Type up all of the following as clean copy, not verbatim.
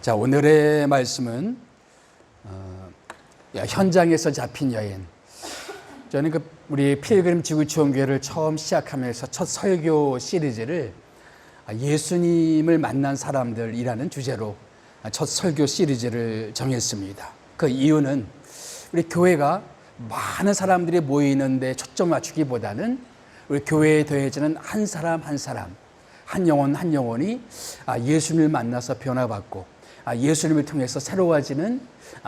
자, 오늘의 말씀은 현장에서 잡힌 여인. 저는 우리 필그림 지구촌교회를 처음 시작하면서 첫 설교 시리즈를 예수님을 만난 사람들이라는 주제로 첫 설교 시리즈를 정했습니다. 그 이유는 우리 교회가 많은 사람들이 모이는데 초점 맞추기보다는 우리 교회에 더해지는 한 사람 한 사람, 한 영혼 한 영혼이 예수님을 만나서 변화받고 예수님을 통해서 새로워지는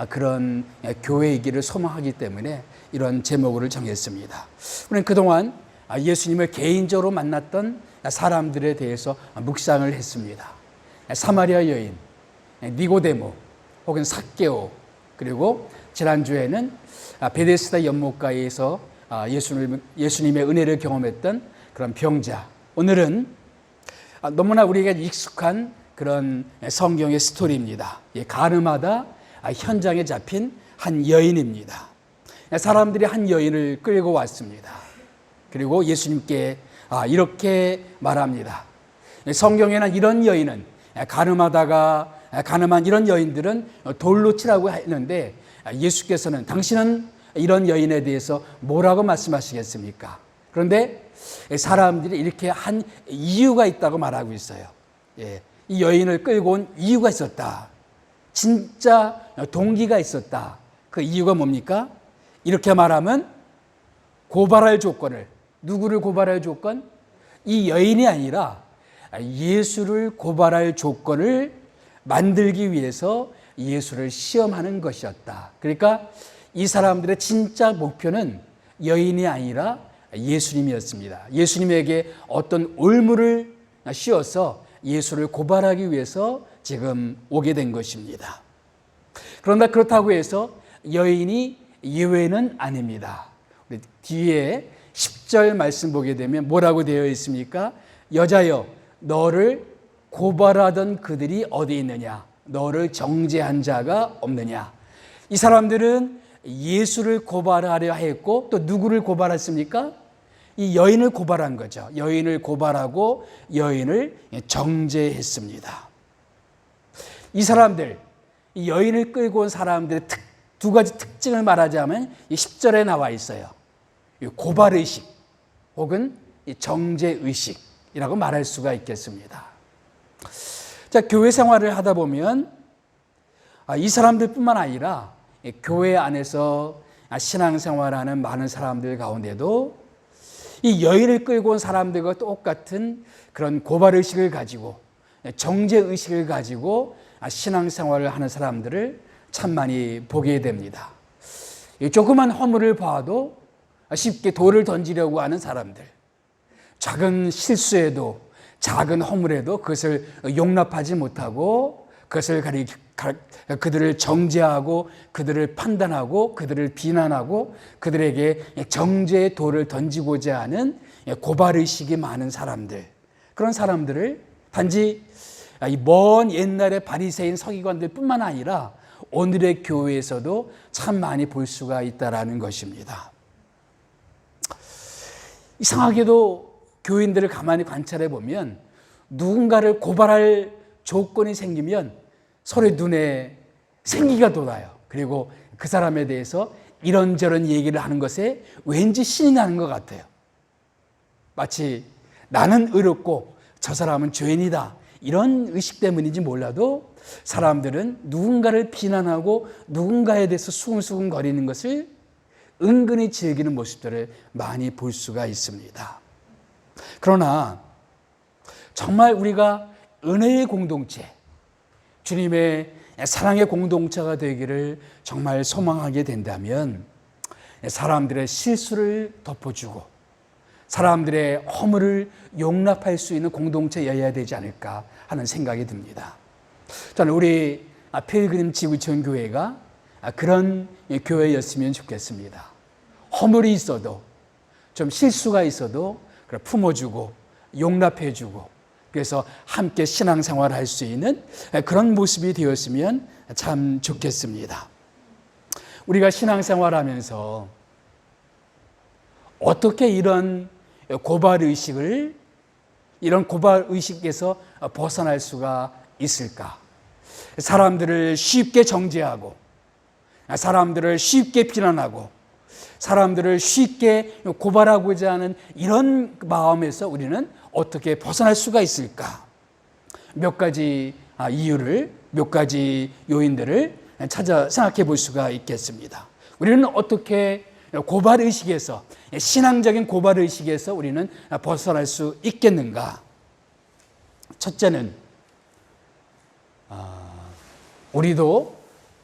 그런 교회이기를 소망하기 때문에 이런 제목을 정했습니다. 우리는 그동안 예수님을 개인적으로 만났던 사람들에 대해서 묵상을 했습니다. 사마리아 여인, 니고데모, 혹은 삭개오, 그리고 지난주에는 베데스다 연못가에서 예수님의 은혜를 경험했던 그런 병자. 오늘은 너무나 우리에게 익숙한 그런 성경의 스토리입니다. 가늠하다 현장에 잡힌 한 여인입니다. 사람들이 한 여인을 끌고 왔습니다. 그리고 예수님께 이렇게 말합니다. 성경에는 이런 여인은 가늠한 이런 여인들은 돌로 치라고 했는데 예수께서는 당신은 이런 여인에 대해서 뭐라고 말씀하시겠습니까? 그런데 사람들이 이렇게 한 이유가 있다고 말하고 있어요. 이 여인을 끌고 온 이유가 있었다. 진짜 동기가 있었다. 그 이유가 뭡니까? 이렇게 말하면 고발할 조건을, 누구를 고발할 조건? 이 여인이 아니라 예수를 고발할 조건을 만들기 위해서 예수를 시험하는 것이었다. 그러니까 이 사람들의 진짜 목표는 여인이 아니라 예수님이었습니다. 예수님에게 어떤 올무를 씌워서 예수를 고발하기 위해서 지금 오게 된 것입니다. 그런데 그렇다고 해서 여인이 예외는 아닙니다. 우리 뒤에 10절 말씀 보게 되면 뭐라고 되어 있습니까? 여자여, 너를 고발하던 그들이 어디 있느냐? 너를 정죄한 자가 없느냐? 이 사람들은 예수를 고발하려 했고 또 누구를 고발했습니까? 이 여인을 고발한 거죠. 여인을 고발하고 여인을 정죄했습니다. 이 사람들, 이 여인을 끌고 온 사람들의 두 가지 특징을 말하자면 이 10절에 나와 있어요. 고발의식 혹은 정죄의식이라고 말할 수가 있겠습니다. 자, 교회 생활을 하다 보면 이 사람들뿐만 아니라 교회 안에서 신앙생활하는 많은 사람들 가운데도 이 여인을 끌고 온 사람들과 똑같은 그런 고발의식을 가지고 정죄의식을 가지고 신앙생활을 하는 사람들을 참 많이 보게 됩니다. 조그만 허물을 봐도 쉽게 돌을 던지려고 하는 사람들, 작은 실수에도 작은 허물에도 그것을 용납하지 못하고 그들을 정죄하고 그들을 판단하고 그들을 비난하고 그들에게 정죄의 돌을 던지고자 하는 고발의식이 많은 사람들, 그런 사람들을 단지 먼 옛날의 바리새인 서기관들 뿐만 아니라 오늘의 교회에서도 참 많이 볼 수가 있다는 것입니다. 이상하게도 교인들을 가만히 관찰해 보면 누군가를 고발할 조건이 생기면 서로의 눈에 생기가 돋아요. 그리고 그 사람에 대해서 이런저런 얘기를 하는 것에 왠지 신이 나는 것 같아요. 마치 나는 의롭고 저 사람은 죄인이다, 이런 의식 때문인지 몰라도 사람들은 누군가를 비난하고 누군가에 대해서 수근수근 거리는 것을 은근히 즐기는 모습들을 많이 볼 수가 있습니다. 그러나 정말 우리가 은혜의 공동체, 주님의 사랑의 공동체가 되기를 정말 소망하게 된다면 사람들의 실수를 덮어주고 사람들의 허물을 용납할 수 있는 공동체여야 되지 않을까 하는 생각이 듭니다. 저는 우리 필그림 지구촌 교회가 그런 교회였으면 좋겠습니다. 허물이 있어도, 좀 실수가 있어도 품어주고 용납해주고, 그래서 함께 신앙생활을 할 수 있는 그런 모습이 되었으면 참 좋겠습니다. 우리가 신앙생활하면서 어떻게 이런 고발의식에서 벗어날 수가 있을까? 사람들을 쉽게 정죄하고, 사람들을 쉽게 비난하고, 사람들을 쉽게 고발하고자 하는 이런 마음에서 우리는 어떻게 벗어날 수가 있을까? 몇 가지 이유를, 몇 가지 요인들을 찾아 생각해 볼 수가 있겠습니다. 우리는 어떻게 고발의식에서, 신앙적인 고발의식에서 우리는 벗어날 수 있겠는가? 첫째는 우리도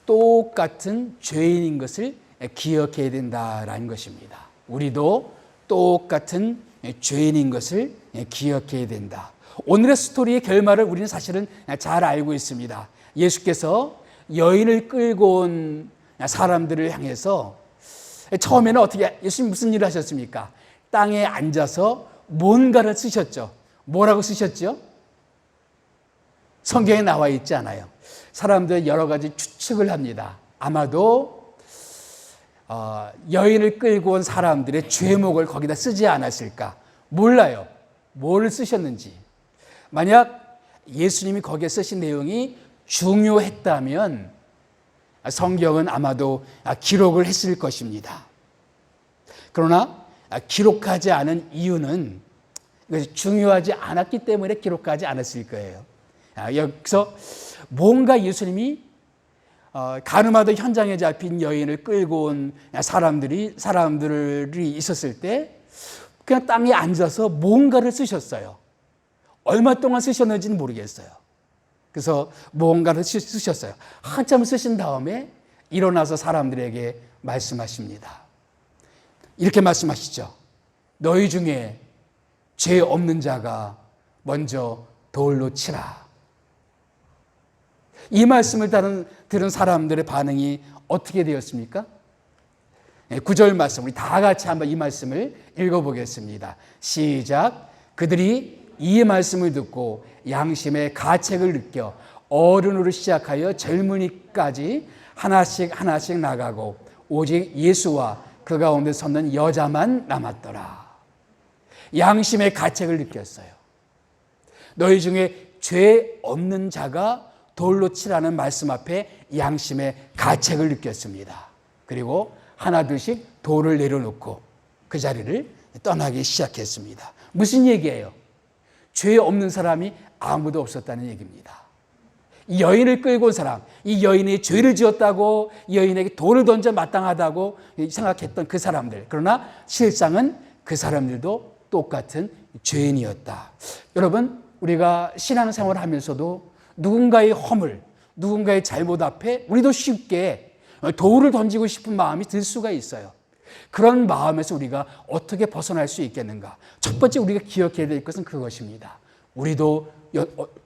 똑같은 죄인인 것을 기억해야 된다라는 것입니다. 우리도 똑같은 죄인인 것을 기억해야 된다. 오늘의 스토리의 결말을 우리는 사실은 잘 알고 있습니다. 예수께서 여인을 끌고 온 사람들을 향해서 처음에는 어떻게, 예수님 무슨 일을 하셨습니까? 땅에 앉아서 뭔가를 쓰셨죠. 뭐라고 쓰셨죠? 성경에 나와 있지 않아요. 사람들은 여러 가지 추측을 합니다. 아마도 여인을 끌고 온 사람들의 죄목을 거기다 쓰지 않았을까? 몰라요. 뭘 쓰셨는지. 만약 예수님이 거기에 쓰신 내용이 중요했다면 성경은 아마도 기록을 했을 것입니다. 그러나 기록하지 않은 이유는 중요하지 않았기 때문에 기록하지 않았을 거예요. 여기서 뭔가 예수님이 가늠하던 현장에 잡힌 여인을 끌고 온 사람들이 있었을 때 그냥 땅에 앉아서 뭔가를 쓰셨어요. 얼마 동안 쓰셨는지는 모르겠어요. 그래서 뭔가를 쓰셨어요. 한참 쓰신 다음에 일어나서 사람들에게 말씀하십니다. 이렇게 말씀하시죠. 너희 중에 죄 없는 자가 먼저 돌로 치라. 이 말씀을 들은 사람들의 반응이 어떻게 되었습니까? 9절 말씀, 우리 다 같이 한번 이 말씀을 읽어보겠습니다. 시작. 그들이 이 말씀을 듣고 양심의 가책을 느껴 어른으로 시작하여 젊은이까지 하나씩 나가고 오직 예수와 그 가운데 섰는 여자만 남았더라. 양심의 가책을 느꼈어요. 너희 중에 죄 없는 자가 돌로 치라는 말씀 앞에 양심의 가책을 느꼈습니다. 그리고 하나둘씩 돌을 내려놓고 그 자리를 떠나기 시작했습니다. 무슨 얘기예요? 죄 없는 사람이 아무도 없었다는 얘기입니다. 이 여인을 끌고 온 사람, 이 여인이 죄를 지었다고, 이 여인에게 돌을 던져 마땅하다고 생각했던 그 사람들. 그러나 실상은 그 사람들도 똑같은 죄인이었다. 여러분, 우리가 신앙생활을 하면서도 누군가의 허물, 누군가의 잘못 앞에 우리도 쉽게 돌을 던지고 싶은 마음이 들 수가 있어요. 그런 마음에서 우리가 어떻게 벗어날 수 있겠는가? 첫 번째 우리가 기억해야 될 것은 그것입니다. 우리도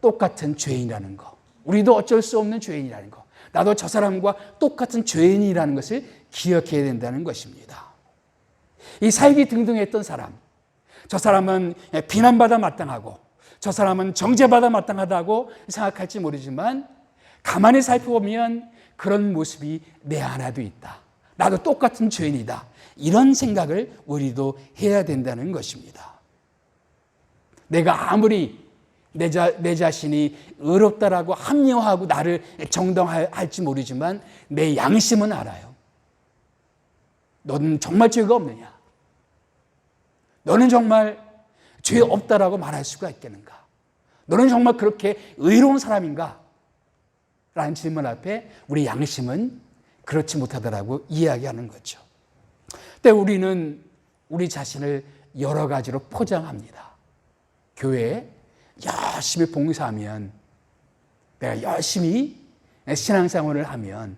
똑같은 죄인이라는 거. 우리도 어쩔 수 없는 죄인이라는 거. 나도 저 사람과 똑같은 죄인이라는 것을 기억해야 된다는 것입니다. 이 살기 등등했던 사람, 저 사람은 비난받아 마땅하고 저 사람은 정죄받아 마땅하다고 생각할지 모르지만 가만히 살펴보면 그런 모습이 내 안에도 있다. 나도 똑같은 죄인이다. 이런 생각을 우리도 해야 된다는 것입니다. 내가 아무리 내 자신이 의롭다라고 합리화하고 나를 정당할지 모르지만 내 양심은 알아요. 너는 정말 죄가 없느냐? 너는 정말 죄 없다라고 말할 수가 있겠는가? 너는 정말 그렇게 의로운 사람인가? 라는 질문 앞에 우리 양심은 그렇지 못하다라고 이야기하는 거죠. 근데 우리는 우리 자신을 여러 가지로 포장합니다. 교회에 열심히 봉사하면, 내가 열심히 신앙생활을 하면,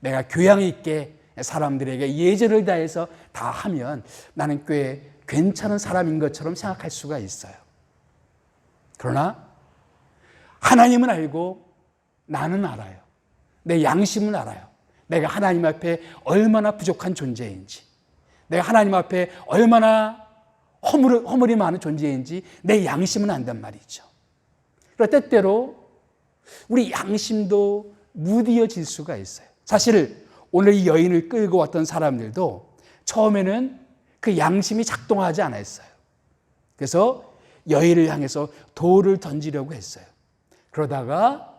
내가 교양 있게 사람들에게 예절을 다해서 다 하면 나는 꽤 괜찮은 사람인 것처럼 생각할 수가 있어요. 그러나 하나님은 알고 나는 알아요. 내 양심은 알아요. 내가 하나님 앞에 얼마나 부족한 존재인지, 내가 하나님 앞에 얼마나 허물이 많은 존재인지 내 양심은 안단 말이죠. 그러나 때때로 우리 양심도 무디어질 수가 있어요. 사실 오늘 이 여인을 끌고 왔던 사람들도 처음에는 그 양심이 작동하지 않았어요. 그래서 여인을 향해서 돌을 던지려고 했어요. 그러다가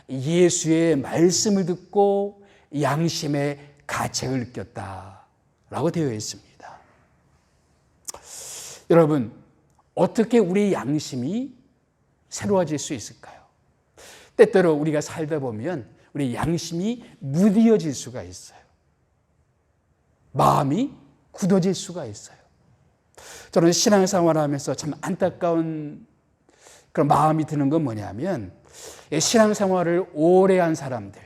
예수의 말씀을 듣고 양심의 가책을 느꼈다라고 되어 있습니다. 여러분, 어떻게 우리 양심이 새로워질 수 있을까요? 때때로 우리가 살다 보면 우리 양심이 무디어질 수가 있어요. 마음이 굳어질 수가 있어요. 저는 신앙생활하면서 참 안타까운 그런 마음이 드는 건 뭐냐면, 신앙생활을 오래 한 사람들,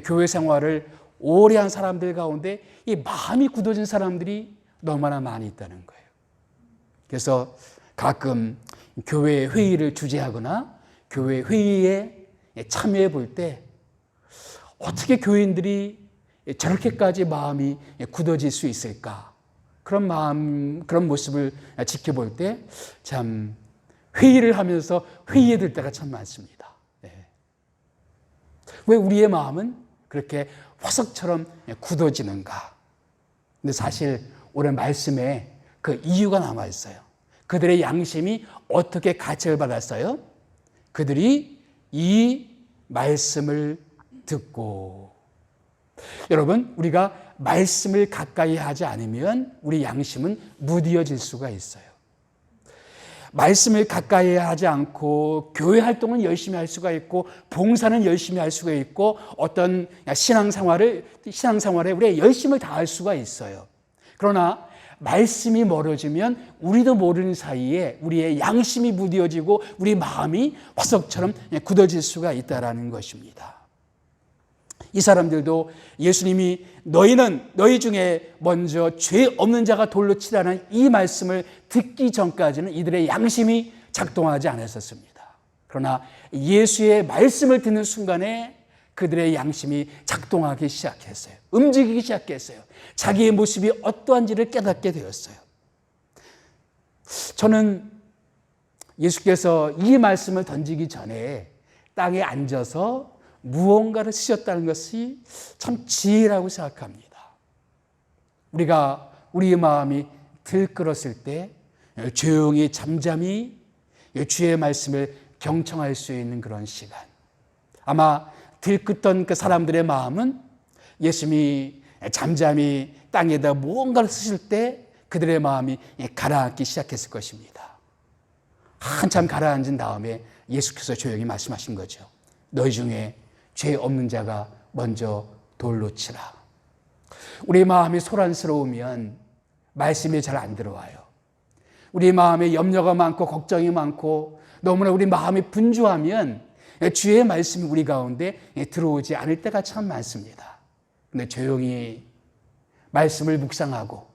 교회 생활을 오래 한 사람들 가운데 이 마음이 굳어진 사람들이 너무나 많이 있다는 거예요. 그래서 가끔 교회 회의를 주재하거나 교회 회의에 참여해 볼 때 어떻게 교인들이 저렇게까지 마음이 굳어질 수 있을까? 그런 모습을 지켜볼 때 참 회의를 하면서 회의에 들 때가 참 많습니다. 왜 우리의 마음은 그렇게 화석처럼 굳어지는가? 근데 사실 오늘 말씀에 그 이유가 남아 있어요. 그들의 양심이 어떻게 가책을 받았어요? 그들이 이 말씀을 듣고. 여러분, 우리가 말씀을 가까이 하지 않으면 우리 양심은 무디어질 수가 있어요. 말씀을 가까이 하지 않고 교회 활동은 열심히 할 수가 있고 봉사는 열심히 할 수가 있고 어떤 신앙생활에 우리가 열심을 다할 수가 있어요. 그러나 말씀이 멀어지면 우리도 모르는 사이에 우리의 양심이 무디어지고 우리 마음이 화석처럼 굳어질 수가 있다는 것입니다. 이 사람들도 예수님이 너희 중에 먼저 죄 없는 자가 돌로 치라는 이 말씀을 듣기 전까지는 이들의 양심이 작동하지 않았었습니다. 그러나 예수의 말씀을 듣는 순간에 그들의 양심이 작동하기 시작했어요. 움직이기 시작했어요. 자기의 모습이 어떠한지를 깨닫게 되었어요. 저는 예수께서 이 말씀을 던지기 전에 땅에 앉아서 무언가를 쓰셨다는 것이 참 지혜라고 생각합니다. 우리가 우리의 마음이 들끓었을 때 조용히 잠잠히 주의 말씀을 경청할 수 있는 그런 시간. 아마 들끓던 그 사람들의 마음은 예수님이 잠잠히 땅에다 무언가를 쓰실 때 그들의 마음이 가라앉기 시작했을 것입니다. 한참 가라앉은 다음에 예수께서 조용히 말씀하신 거죠. 너희 중에 죄 없는 자가 먼저 돌로 치라. 우리 마음이 소란스러우면 말씀이 잘 안 들어와요. 우리 마음에 염려가 많고 걱정이 많고 너무나 우리 마음이 분주하면 주의 말씀이 우리 가운데 들어오지 않을 때가 참 많습니다. 근데 조용히 말씀을 묵상하고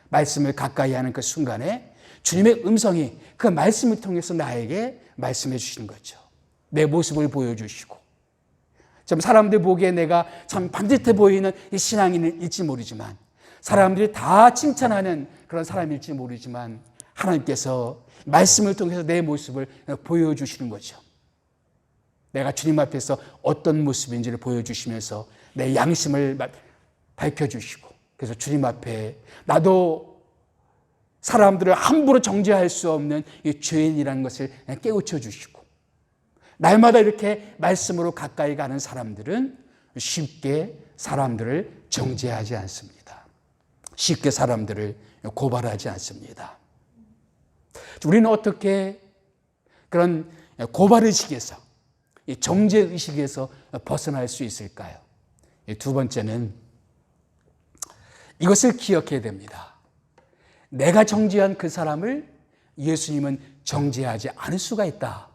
말씀을 가까이 하는 그 순간에 주님의 음성이 그 말씀을 통해서 나에게 말씀해 주시는 거죠. 내 모습을 보여주시고 좀 사람들 보기에 내가 참 반듯해 보이는 이 신앙인일지 모르지만 사람들이 다 칭찬하는 그런 사람일지 모르지만 하나님께서 말씀을 통해서 내 모습을 보여주시는 거죠. 내가 주님 앞에서 어떤 모습인지를 보여주시면서 내 양심을 밝혀주시고 그래서 주님 앞에 나도 사람들을 함부로 정죄할 수 없는 이 죄인이라는 것을 깨우쳐 주시고 날마다 이렇게 말씀으로 가까이 가는 사람들은 쉽게 사람들을 정죄하지 않습니다. 쉽게 사람들을 고발하지 않습니다. 우리는 어떻게 그런 고발의식에서 정죄의식에서 벗어날 수 있을까요? 두 번째는 이것을 기억해야 됩니다. 내가 정죄한 그 사람을 예수님은 정죄하지 않을 수가 있다.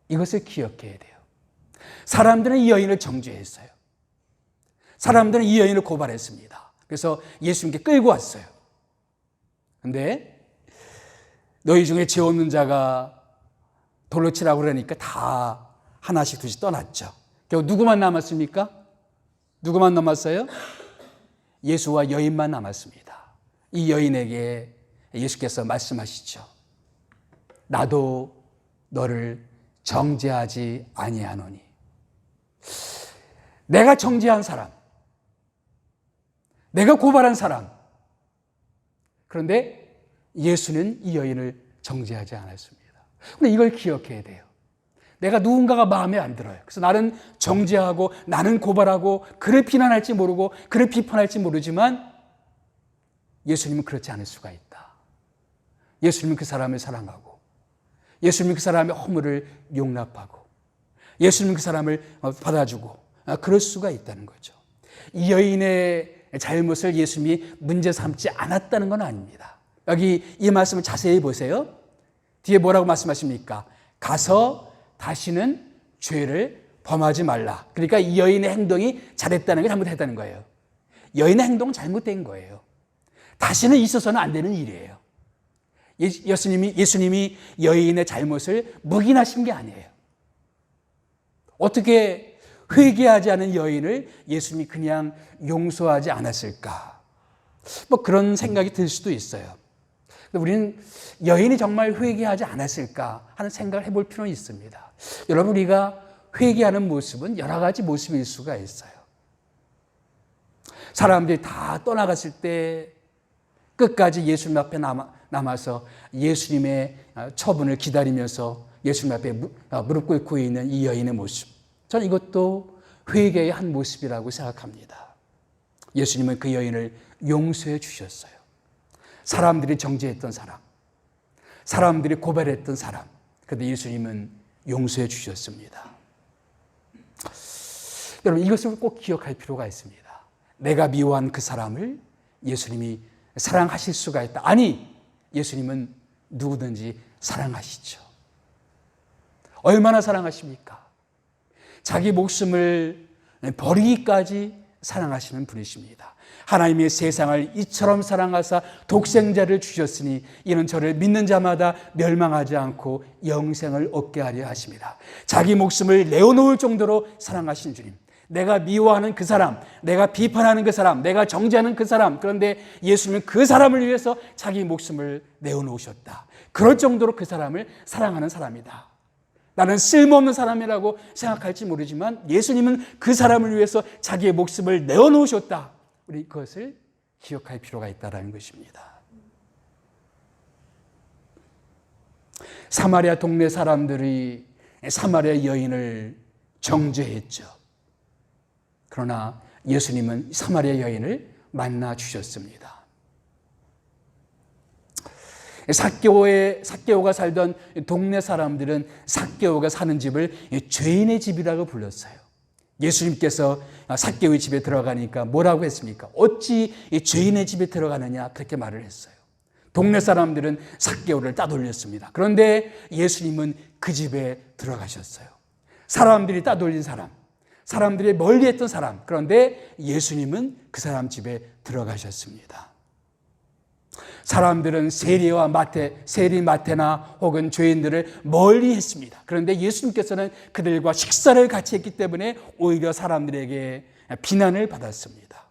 이것을 기억해야 돼요. 사람들은 이 여인을 정죄했어요. 사람들은 이 여인을 고발했습니다. 그래서 예수님께 끌고 왔어요. 그런데 너희 중에 죄 없는 자가 돌로 치라고 그러니까 다 하나씩 둘씩 떠났죠. 결국 누구만 남았습니까? 누구만 남았어요? 예수와 여인만 남았습니다. 이 여인에게 예수께서 말씀하시죠. 나도 너를 정죄하지 아니하노니. 내가 정죄한 사람, 내가 고발한 사람. 그런데 예수는 이 여인을 정죄하지 않았습니다. 근데 이걸 기억해야 돼요. 내가 누군가가 마음에 안 들어요. 그래서 나는 정죄하고 나는 고발하고 그를 비난할지 모르고 그를 비판할지 모르지만 예수님은 그렇지 않을 수가 있다. 예수님은 그 사람을 사랑하고 예수님은 그 사람의 허물을 용납하고 예수님은 그 사람을 받아주고 그럴 수가 있다는 거죠. 이 여인의 잘못을 예수님이 문제 삼지 않았다는 건 아닙니다. 여기 이 말씀을 자세히 보세요. 뒤에 뭐라고 말씀하십니까? 가서 다시는 죄를 범하지 말라. 그러니까 이 여인의 행동이 잘했다는 게 잘못했다는 거예요. 여인의 행동은 잘못된 거예요. 다시는 있어서는 안 되는 일이에요. 예수님이 여인의 잘못을 묵인하신 게 아니에요. 어떻게 회개하지 않은 여인을 예수님이 그냥 용서하지 않았을까? 뭐 그런 생각이 들 수도 있어요. 우리는 여인이 정말 회개하지 않았을까 하는 생각을 해볼 필요는 있습니다. 여러분, 우리가 회개하는 모습은 여러 가지 모습일 수가 있어요. 사람들이 다 떠나갔을 때 끝까지 예수님 앞에 남아서 예수님의 처분을 기다리면서 예수님 앞에 무릎 꿇고 있는 이 여인의 모습, 저는 이것도 회개의 한 모습이라고 생각합니다. 예수님은 그 여인을 용서해 주셨어요. 사람들이 정죄했던 사람, 사람들이 고발했던 사람, 그런데 예수님은 용서해 주셨습니다. 여러분, 이것을 꼭 기억할 필요가 있습니다. 내가 미워한 그 사람을 예수님이 사랑하실 수가 있다. 아니, 예수님은 누구든지 사랑하시죠. 얼마나 사랑하십니까? 자기 목숨을 버리기까지 사랑하시는 분이십니다. 하나님의 세상을 이처럼 사랑하사 독생자를 주셨으니 이는 저를 믿는 자마다 멸망하지 않고 영생을 얻게 하려 하십니다. 자기 목숨을 내어놓을 정도로 사랑하신 주님, 내가 미워하는 그 사람, 내가 비판하는 그 사람, 내가 정죄하는 그 사람, 그런데 예수님은 그 사람을 위해서 자기 목숨을 내어놓으셨다. 그럴 정도로 그 사람을 사랑하는 사람이다. 나는 쓸모없는 사람이라고 생각할지 모르지만 예수님은 그 사람을 위해서 자기의 목숨을 내어놓으셨다. 우리 그것을 기억할 필요가 있다는 것입니다. 사마리아 동네 사람들이 사마리아 여인을 정죄했죠. 그러나 예수님은 사마리아 여인을 만나 주셨습니다. 삭개오가 살던 동네 사람들은 삭개오가 사는 집을 죄인의 집이라고 불렀어요. 예수님께서 삭개오의 집에 들어가니까 뭐라고 했습니까? 어찌 죄인의 집에 들어가느냐, 그렇게 말을 했어요. 동네 사람들은 삭개오를 따돌렸습니다. 그런데 예수님은 그 집에 들어가셨어요. 사람들이 따돌린 사람, 사람들이 멀리했던 사람, 그런데 예수님은 그 사람 집에 들어가셨습니다. 사람들은 세리 마태나 혹은 죄인들을 멀리 했습니다. 그런데 예수님께서는 그들과 식사를 같이 했기 때문에 오히려 사람들에게 비난을 받았습니다.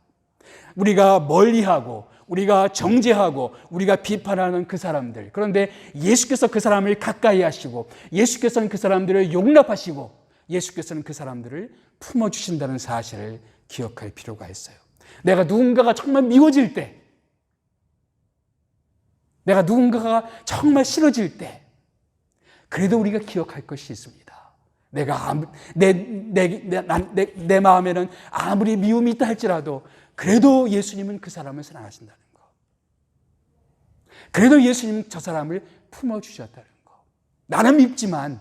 우리가 멀리하고 우리가 정죄하고 우리가 비판하는 그 사람들, 그런데 예수께서 그 사람을 가까이 하시고 예수께서는 그 사람들을 용납하시고 예수께서는 그 사람들을 품어주신다는 사실을 기억할 필요가 있어요. 내가 누군가가 정말 미워질 때, 내가 누군가가 정말 싫어질 때, 그래도 우리가 기억할 것이 있습니다. 내 마음에는 아무리 미움이 있다 할지라도 그래도 예수님은 그 사람을 사랑하신다는 거. 그래도 예수님은 저 사람을 품어주셨다는 거. 나는 밉지만,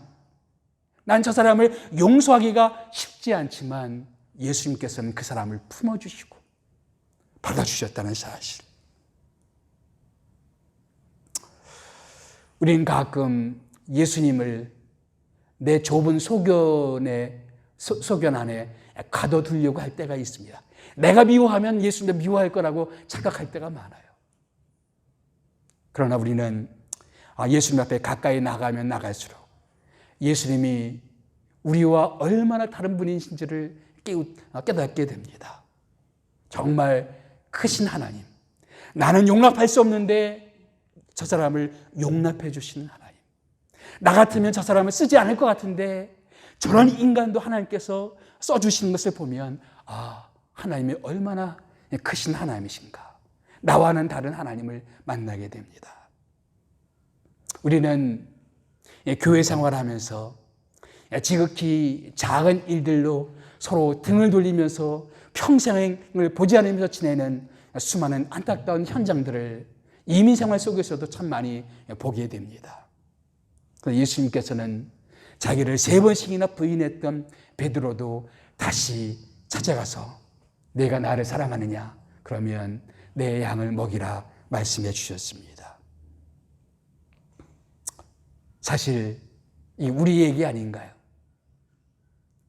난 저 사람을 용서하기가 쉽지 않지만 예수님께서는 그 사람을 품어주시고 받아주셨다는 사실. 우리는 가끔 예수님을 내 좁은 소견 안에 가둬두려고 할 때가 있습니다. 내가 미워하면 예수님도 미워할 거라고 착각할 때가 많아요. 그러나 우리는 예수님 앞에 가까이 나가면 나갈수록 예수님이 우리와 얼마나 다른 분이신지를 깨닫게 됩니다. 정말 크신 하나님, 나는 용납할 수 없는데 저 사람을 용납해 주시는 하나님, 나 같으면 저 사람을 쓰지 않을 것 같은데 저런 인간도 하나님께서 써주시는 것을 보면 하나님이 얼마나 크신 하나님이신가, 나와는 다른 하나님을 만나게 됩니다. 우리는 교회 생활하면서 지극히 작은 일들로 서로 등을 돌리면서 평생을 보지 않으면서 지내는 수많은 안타까운 현장들을 이민 생활 속에서도 참 많이 보게 됩니다. 예수님께서는 자기를 3번씩이나 부인했던 베드로도 다시 찾아가서 내가 나를 사랑하느냐? 그러면 내 양을 먹이라 말씀해 주셨습니다. 사실 이 우리 얘기 아닌가요?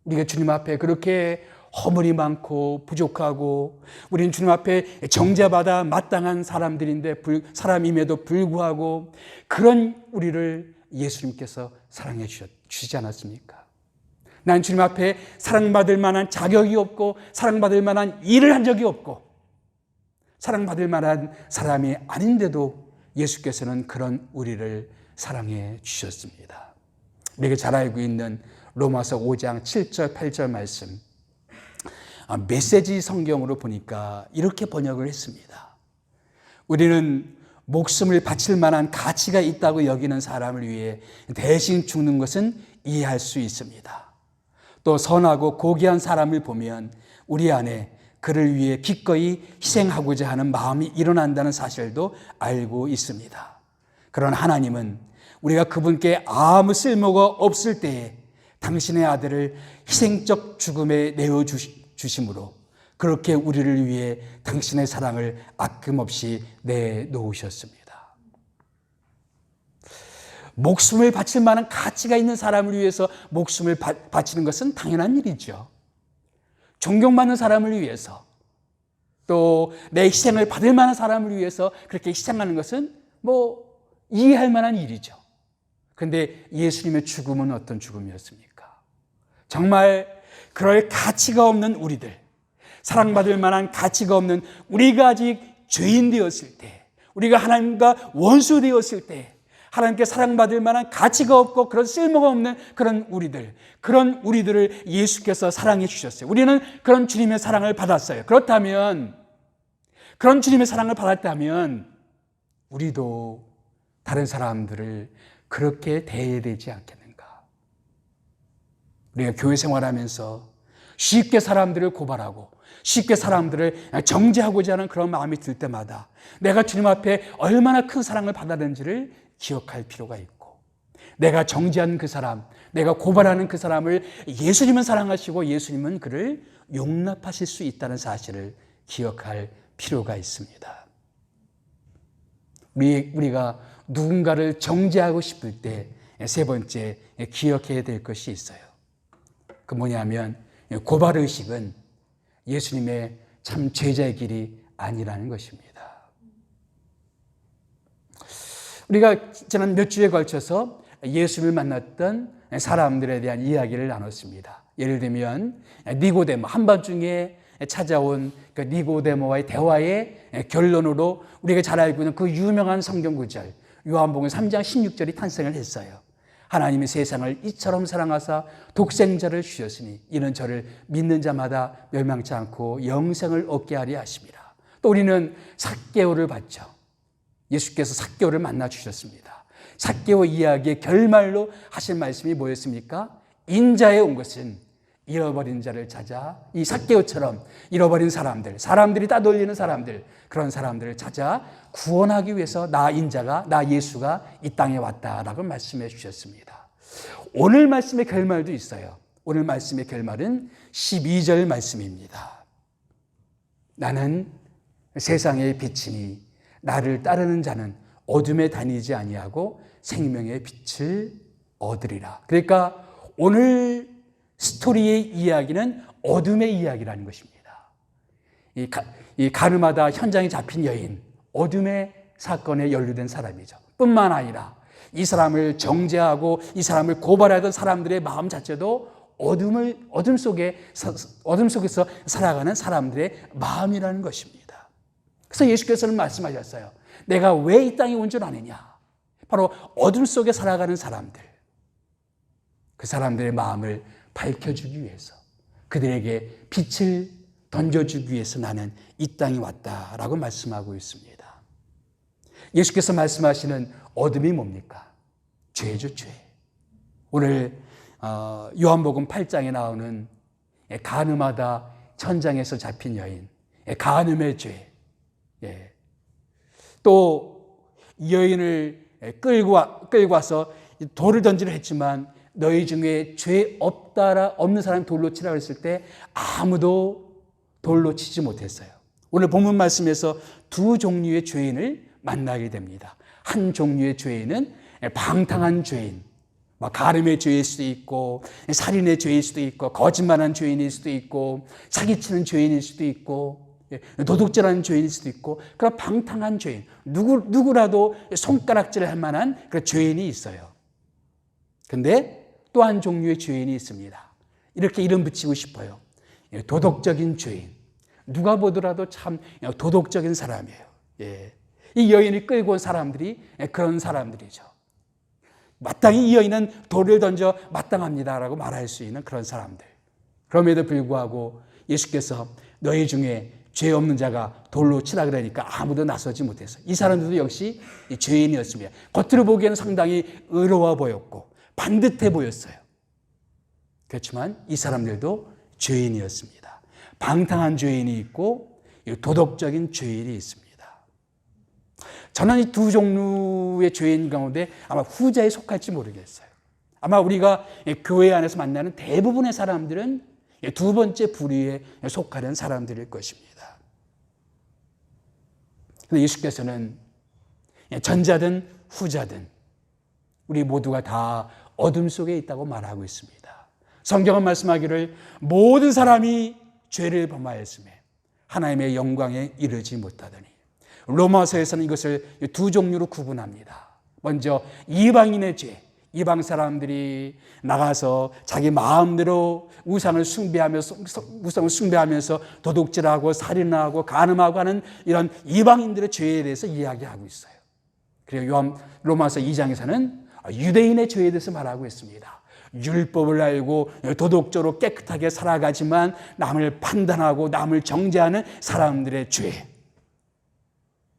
우리가 주님 앞에 그렇게 허물이 많고 부족하고 우리는 주님 앞에 정죄받아 마땅한 사람임에도 불구하고 그런 우리를 예수님께서 사랑해 주시지 않았습니까? 난 주님 앞에 사랑받을 만한 자격이 없고 사랑받을 만한 일을 한 적이 없고 사랑받을 만한 사람이 아닌데도 예수께서는 그런 우리를 사랑해 주셨습니다. 우리가 잘 알고 있는 로마서 5장 7절 8절 말씀, 메시지 성경으로 보니까 이렇게 번역을 했습니다. 우리는 목숨을 바칠 만한 가치가 있다고 여기는 사람을 위해 대신 죽는 것은 이해할 수 있습니다. 또 선하고 고귀한 사람을 보면 우리 안에 그를 위해 기꺼이 희생하고자 하는 마음이 일어난다는 사실도 알고 있습니다. 그런 하나님은 우리가 그분께 아무 쓸모가 없을 때에 당신의 아들을 희생적 죽음에 내어주심으로 그렇게 우리를 위해 당신의 사랑을 아낌없이 내놓으셨습니다. 목숨을 바칠 만한 가치가 있는 사람을 위해서 목숨을 바치는 것은 당연한 일이죠. 존경받는 사람을 위해서 또 내 희생을 받을 만한 사람을 위해서 그렇게 희생하는 것은 이해할 만한 일이죠. 그런데 예수님의 죽음은 어떤 죽음이었습니까? 정말 그럴 가치가 없는 우리들, 사랑받을 만한 가치가 없는 우리가 아직 죄인 되었을 때, 우리가 하나님과 원수 되었을 때 하나님께 사랑받을 만한 가치가 없고 그런 쓸모가 없는 그런 우리들을 예수께서 사랑해 주셨어요. 우리는 그런 주님의 사랑을 받았어요. 그렇다면 그런 주님의 사랑을 받았다면 우리도 다른 사람들을 그렇게 대해야 되지 않겠는가? 우리가 교회 생활하면서 쉽게 사람들을 고발하고 쉽게 사람들을 정죄하고자 하는 그런 마음이 들 때마다 내가 주님 앞에 얼마나 큰 사랑을 받았는지를 기억할 필요가 있고, 내가 정죄한 그 사람, 내가 고발하는 그 사람을 예수님은 사랑하시고 예수님은 그를 용납하실 수 있다는 사실을 기억할 필요가 있습니다. 우리가 누군가를 정죄하고 싶을 때 세 번째 기억해야 될 것이 있어요. 그 뭐냐면 고발의식은 예수님의 참 제자의 길이 아니라는 것입니다. 우리가 지난 몇 주에 걸쳐서 예수를 만났던 사람들에 대한 이야기를 나눴습니다. 예를 들면 니고데모, 한밤중에 찾아온 그 니고데모와의 대화의 결론으로 우리가 잘 알고 있는 그 유명한 성경 구절 요한복음 3장 16절이 탄생을 했어요. 하나님이 세상을 이처럼 사랑하사 독생자를 주셨으니 이는 저를 믿는 자마다 멸망치 않고 영생을 얻게 하려 하심이라. 또 우리는 삭개오를 봤죠. 예수께서 삭개오를 만나 주셨습니다. 삭개오 이야기의 결말로 하신 말씀이 뭐였습니까? 인자에 온 것은 잃어버린 자를 찾아, 이 삭개오처럼 잃어버린 사람들이 따돌리는 사람들, 그런 사람들을 찾아 구원하기 위해서 나 예수가 이 땅에 왔다라고 말씀해 주셨습니다. 오늘 말씀의 결말도 있어요. 오늘 말씀의 결말은 12절 말씀입니다. 나는 세상의 빛이니 나를 따르는 자는 어둠에 다니지 아니하고 생명의 빛을 얻으리라. 그러니까 오늘 스토리의 이야기는 어둠의 이야기라는 것입니다. 이 가늠하다 현장에 잡힌 여인, 어둠의 사건에 연루된 사람이죠. 뿐만 아니라 이 사람을 정죄하고 이 사람을 고발하던 사람들의 마음 자체도 어둠 속에서 살아가는 사람들의 마음이라는 것입니다. 그래서 예수께서는 말씀하셨어요. 내가 왜 이 땅에 온 줄 아느냐? 바로 어둠 속에 살아가는 사람들, 그 사람들의 마음을 밝혀주기 위해서, 그들에게 빛을 던져주기 위해서 나는 이 땅에 왔다라고 말씀하고 있습니다. 예수께서 말씀하시는 어둠이 뭡니까? 죄죠, 죄. 오늘 요한복음 8장에 나오는 간음하다 천장에서 잡힌 여인, 간음의 죄. 또 이 여인을 끌고 와서 돌을 던지려 했지만 너희 중에 죄 없는 사람이 돌로 치라고 했을 때 아무도 돌로 치지 못했어요. 오늘 본문 말씀에서 두 종류의 죄인을 만나게 됩니다. 한 종류의 죄인은 방탕한 죄인, 가늠의 죄일 수도 있고 살인의 죄일 수도 있고 거짓말하는 죄인일 수도 있고 사기치는 죄인일 수도 있고 도둑질하는 죄인일 수도 있고 그런 방탕한 죄인, 누구라도 손가락질을 할 만한 그런 죄인이 있어요. 근데 또 한 종류의 죄인이 있습니다. 이렇게 이름 붙이고 싶어요. 도덕적인 죄인. 누가 보더라도 참 도덕적인 사람이에요. 이 여인을 끌고 온 사람들이 그런 사람들이죠. 마땅히 이 여인은 돌을 던져 마땅합니다라고 말할 수 있는 그런 사람들. 그럼에도 불구하고 예수께서 너희 중에 죄 없는 자가 돌로 치라 그러니까 아무도 나서지 못했어요. 이 사람들도 역시 죄인이었습니다. 겉으로 보기에는 상당히 의로워 보였고 반듯해 보였어요. 그렇지만 이 사람들도 죄인이었습니다. 방탕한 죄인이 있고 도덕적인 죄인이 있습니다. 저는 이 두 종류의 죄인 가운데 아마 후자에 속할지 모르겠어요. 아마 우리가 교회 안에서 만나는 대부분의 사람들은 두 번째 부류에 속하는 사람들일 것입니다. 근데 예수께서는 전자든 후자든 우리 모두가 다 어둠 속에 있다고 말하고 있습니다. 성경은 말씀하기를 모든 사람이 죄를 범하였으며 하나님의 영광에 이르지 못하더니, 로마서에서는 이것을 두 종류로 구분합니다. 먼저 이방인의 죄, 이방 사람들이 나가서 자기 마음대로 우상을 숭배하면서 도둑질하고 살인하고 간음하고 하는 이런 이방인들의 죄에 대해서 이야기하고 있어요. 그리고 로마서 2장에서는 유대인의 죄에 대해서 말하고 있습니다. 율법을 알고 도덕적으로 깨끗하게 살아가지만 남을 판단하고 남을 정죄하는 사람들의 죄.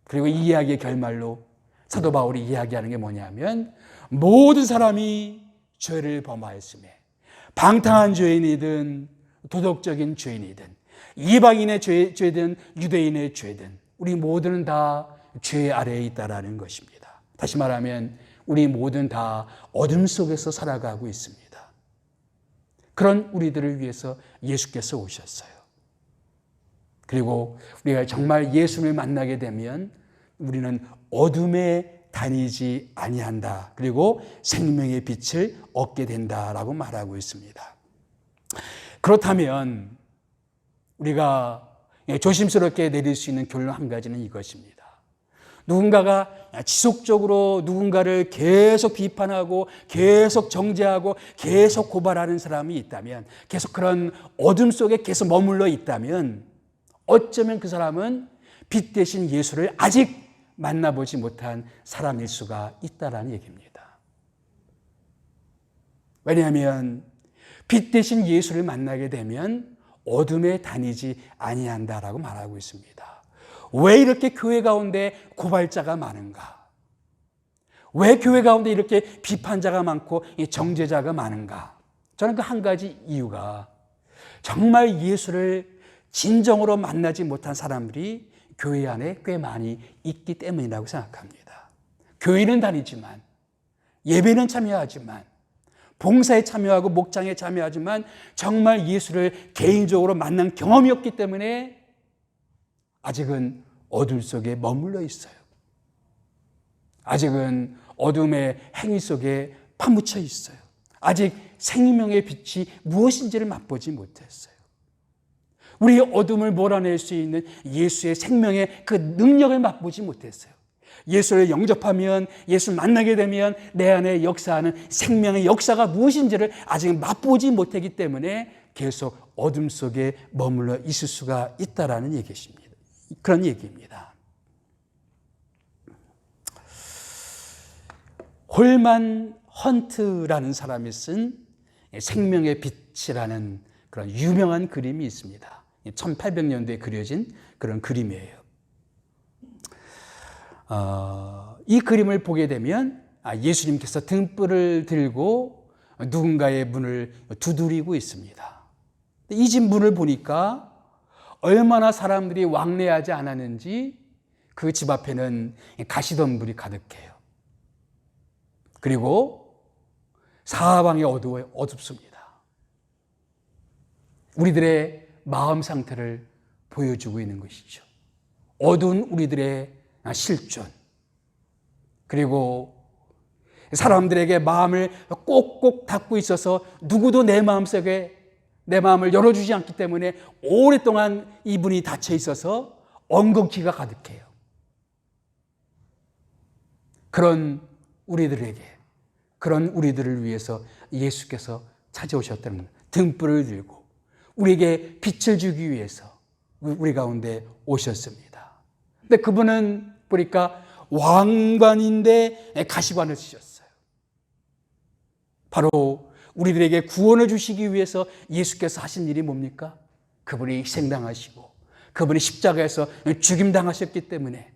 그리고 이 이야기의 결말로 사도 바울이 이야기하는 게 뭐냐면 모든 사람이 죄를 범하였으며 방탕한 죄인이든 도덕적인 죄인이든 이방인의 죄든 유대인의 죄든 우리 모두는 다 죄 아래에 있다라는 것입니다. 다시 말하면 우리 모두는 다 어둠 속에서 살아가고 있습니다. 그런 우리들을 위해서 예수께서 오셨어요. 그리고 우리가 정말 예수를 만나게 되면 우리는 어둠에 다니지 아니한다. 그리고 생명의 빛을 얻게 된다라고 말하고 있습니다. 그렇다면 우리가 조심스럽게 내릴 수 있는 결론 한 가지는 이것입니다. 누군가가 지속적으로 누군가를 계속 비판하고 계속 정죄하고 계속 고발하는 사람이 있다면, 계속 그런 어둠 속에 계속 머물러 있다면 어쩌면 그 사람은 빛 대신 예수를 아직 만나보지 못한 사람일 수가 있다라는 얘기입니다. 왜냐하면 빛 대신 예수를 만나게 되면 어둠에 다니지 아니한다라고 말하고 있습니다. 왜 이렇게 교회 가운데 고발자가 많은가? 왜 교회 가운데 이렇게 비판자가 많고 정죄자가 많은가? 저는 그 한 가지 이유가 정말 예수를 진정으로 만나지 못한 사람들이 교회 안에 꽤 많이 있기 때문이라고 생각합니다. 교회는 다니지만, 예배는 참여하지만, 봉사에 참여하고 목장에 참여하지만 정말 예수를 개인적으로 만난 경험이 없기 때문에 아직은 어둠 속에 머물러 있어요. 아직은 어둠의 행위 속에 파묻혀 있어요. 아직 생명의 빛이 무엇인지를 맛보지 못했어요. 우리 어둠을 몰아낼 수 있는 예수의 생명의 그 능력을 맛보지 못했어요. 예수를 영접하면, 예수를 만나게 되면 내 안에 역사하는 생명의 역사가 무엇인지를 아직 맛보지 못했기 때문에 계속 어둠 속에 머물러 있을 수가 있다라는 얘기입니다. 그런 얘기입니다. 홀만 헌트라는 사람이 쓴 생명의 빛이라는 그런 유명한 그림이 있습니다. 1800년대에 그려진 그런 그림이에요. 이 그림을 보게 되면 예수님께서 등불을 들고 누군가의 문을 두드리고 있습니다. 이 집 문을 보니까 얼마나 사람들이 왕래하지 않았는지 그 집 앞에는 가시덤불이 가득해요. 그리고 사방이 어둡습니다. 우리들의 마음 상태를 보여주고 있는 것이죠. 어두운 우리들의 실존, 그리고 사람들에게 마음을 꼭꼭 닫고 있어서 누구도 내 마음속에 내 마음을 열어주지 않기 때문에 오랫동안 이 문이 닫혀 있어서 엉겅퀴가 가득해요. 그런 우리들에게, 그런 우리들을 위해서 예수께서 찾아오셨다는 겁니다. 등불을 들고 우리에게 빛을 주기 위해서 우리 가운데 오셨습니다. 근데 그분은 보니까 왕관인데 가시관을 쓰셨어요. 바로 우리들에게 구원을 주시기 위해서 예수께서 하신 일이 뭡니까? 그분이 희생당하시고 그분이 십자가에서 죽임당하셨기 때문에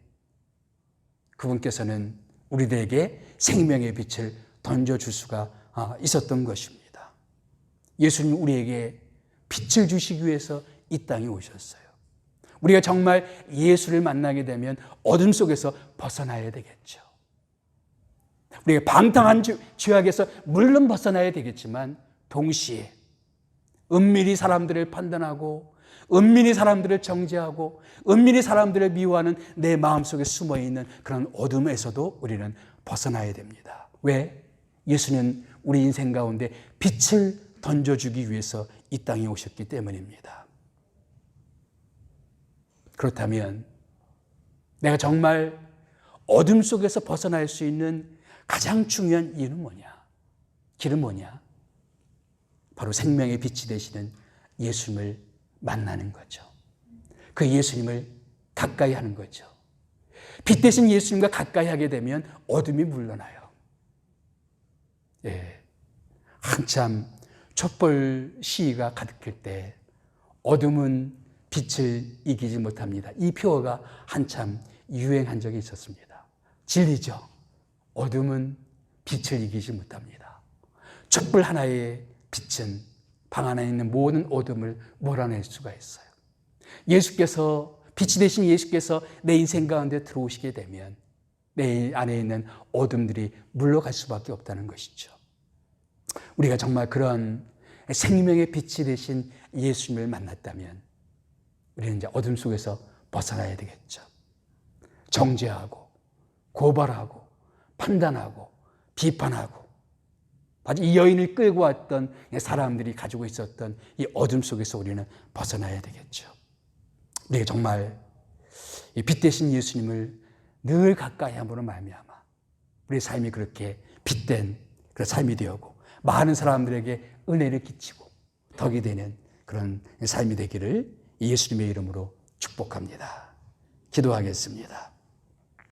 그분께서는 우리들에게 생명의 빛을 던져줄 수가 있었던 것입니다. 예수님 우리에게 빛을 주시기 위해서 이 땅에 오셨어요. 우리가 정말 예수를 만나게 되면 어둠 속에서 벗어나야 되겠죠. 우리가 방탕한 죄악에서 물론 벗어나야 되겠지만 동시에 은밀히 사람들을 판단하고 은밀히 사람들을 정죄하고 은밀히 사람들을 미워하는 내 마음속에 숨어있는 그런 어둠에서도 우리는 벗어나야 됩니다. 왜? 예수는 우리 인생 가운데 빛을 던져주기 위해서 이 땅에 오셨기 때문입니다. 그렇다면 내가 정말 어둠 속에서 벗어날 수 있는 가장 중요한 이유는 뭐냐? 길은 뭐냐? 바로 생명의 빛이 되시는 예수님을 만나는 거죠. 그 예수님을 가까이 하는 거죠. 빛 대신 예수님과 가까이 하게 되면 어둠이 물러나요. 예. 한참 촛불 시위가 가득할 때 어둠은 빛을 이기지 못합니다. 이 표어가 한참 유행한 적이 있었습니다. 진리죠. 어둠은 빛을 이기지 못합니다. 촛불 하나의 빛은 방 안에 있는 모든 어둠을 몰아낼 수가 있어요. 예수께서, 빛이 되신 예수께서 내 인생 가운데 들어오시게 되면 내 안에 있는 어둠들이 물러갈 수밖에 없다는 것이죠. 우리가 정말 그런 생명의 빛이 되신 예수님을 만났다면 우리는 이제 어둠 속에서 벗어나야 되겠죠. 정죄하고 고발하고 판단하고 비판하고 아주 이 여인을 끌고 왔던 사람들이 가지고 있었던 이 어둠 속에서 우리는 벗어나야 되겠죠. 우리가 정말 이 빛 대신 예수님을 늘 가까이 함으로 말미암아 우리의 삶이 그렇게 빛된 그런 삶이 되었고 많은 사람들에게 은혜를 끼치고 덕이 되는 그런 삶이 되기를 예수님의 이름으로 축복합니다. 기도하겠습니다.